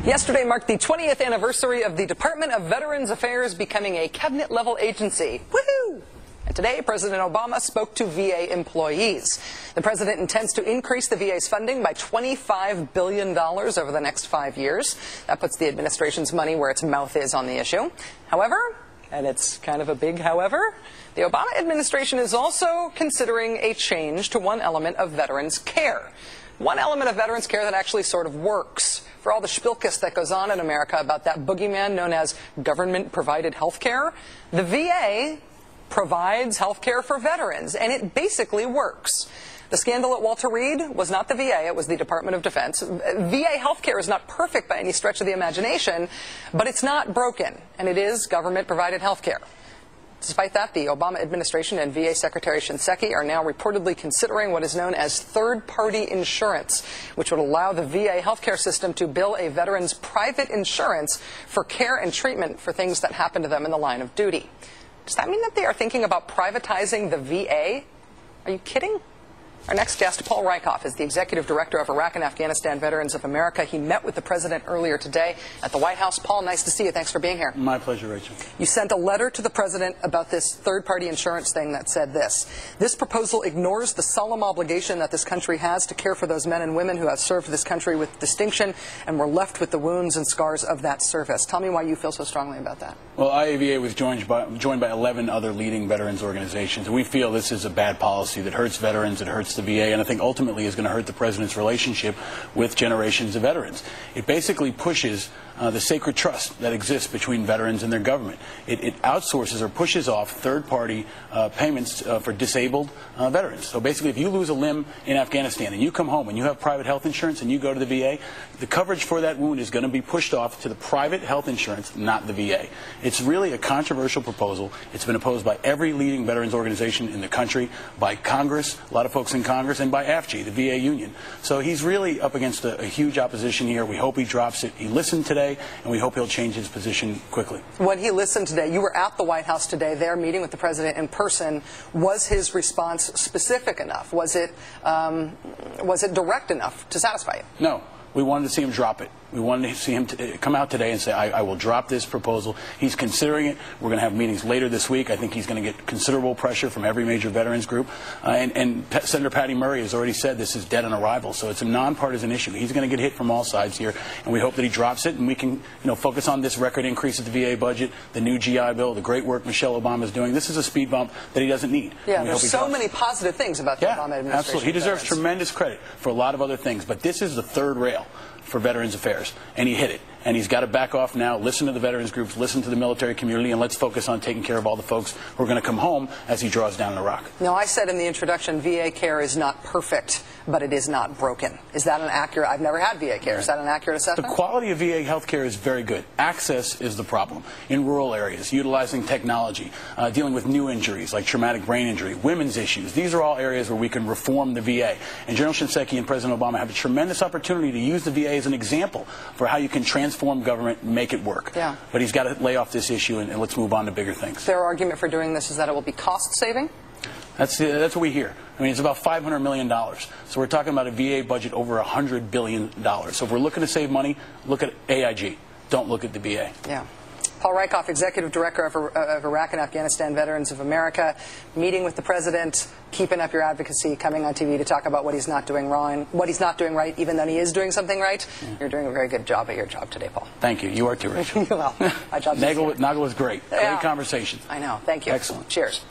Yesterday marked the 20th anniversary of the Department of Veterans Affairs becoming a cabinet-level agency. Woohoo! And today, President Obama spoke to VA employees. The president intends to increase the VA's funding by $25 billion over the next 5 years. That puts the administration's money where its mouth is on the issue. However, and it's kind of a big however, the Obama administration is also considering a change to one element of veterans' care. One element of veterans' care that actually sort of works. For all the spilkus that goes on in America about that boogeyman known as government-provided health care, the VA provides health care for veterans, and it basically works. The scandal at Walter Reed was not the VA, it was the Department of Defense. VA health care is not perfect by any stretch of the imagination, but it's not broken, and it is government-provided health care. Despite that, the Obama administration and VA Secretary Shinseki are now reportedly considering what is known as third-party insurance, which would allow the VA healthcare system to bill a veteran's private insurance for care and treatment for things that happen to them in the line of duty. Does that mean that they are thinking about privatizing the VA? Are you kidding? Our next guest, Paul Rieckhoff, is the Executive Director of Iraq and Afghanistan Veterans of America. He met with the President earlier today at the White House. Paul, nice to see you. Thanks for being here. My pleasure, Rachel. You sent a letter to the President about this third-party insurance thing that said this. This proposal ignores the solemn obligation that this country has to care for those men and women who have served this country with distinction and were left with the wounds and scars of that service. Tell me why you feel so strongly about that. Well, IAVA was joined by 11 other leading veterans organizations, and we feel this is a bad policy that hurts veterans, it hurts the VA, and I think ultimately is going to hurt the President's relationship with generations of veterans. It basically pushes the sacred trust that exists between veterans and their government. It outsources or pushes off third-party payments for disabled veterans. So basically, if you lose a limb in Afghanistan and you come home and you have private health insurance and you go to the VA, the coverage for that wound is going to be pushed off to the private health insurance, not the VA. It's really a controversial proposal. It's been opposed by every leading veterans organization in the country, by Congress, a lot of folks in Congress, and by AFG, the VA union. So he's really up against a huge opposition here. We hope he drops it. He listened today, and we hope he'll change his position quickly. When he listened today, you were at the White House today, there meeting with the President in person. Was his response specific enough? Was it direct enough to satisfy you? No. We wanted to see him drop it. We wanted to see him come out today and say, I will drop this proposal. He's considering it. We're going to have meetings later this week. I think he's going to get considerable pressure from every major veterans group. And Senator Patty Murray has already said this is dead on arrival. So it's a nonpartisan issue. He's going to get hit from all sides here, and we hope that he drops it and we can focus on this record increase at the VA budget, the new GI Bill, the great work Michelle Obama is doing. This is a speed bump that he doesn't need. Yeah, there's so many positive things about the Obama administration. Absolutely. He deserves tremendous credit for a lot of other things, but this is the third rail for Veterans Affairs, and he hit it. And he's got to back off now, listen to the veterans groups, listen to the military community, and let's focus on taking care of all the folks who are going to come home as he draws down Iraq. Now, I said in the introduction, VA care is not perfect, but it is not broken. Is that an accurate? I've never had VA care. Is that an accurate assessment? The quality of VA health care is very good. Access is the problem. In rural areas, utilizing technology, dealing with new injuries like traumatic brain injury, women's issues. These are all areas where we can reform the VA. And General Shinseki and President Obama have a tremendous opportunity to use the VA as an example for how you can transform government and make it work. Yeah. But he's got to lay off this issue and let's move on to bigger things. Their argument for doing this is that it will be cost-saving? That's what we hear. I mean, it's about $500 million. So we're talking about a VA budget over $100 billion. So if we're looking to save money, look at AIG. Don't look at the VA. Yeah. Paul Rieckhoff, Executive Director of Iraq and Afghanistan Veterans of America, meeting with the President, keeping up your advocacy, coming on TV to talk about what he's not doing wrong, what he's not doing right, even though he is doing something right. Yeah. You're doing a very good job at your job today, Paul. Thank you. You are too, Rachel. Well, my job is Nagel was great. Great conversation. I know. Thank you. Excellent. Cheers.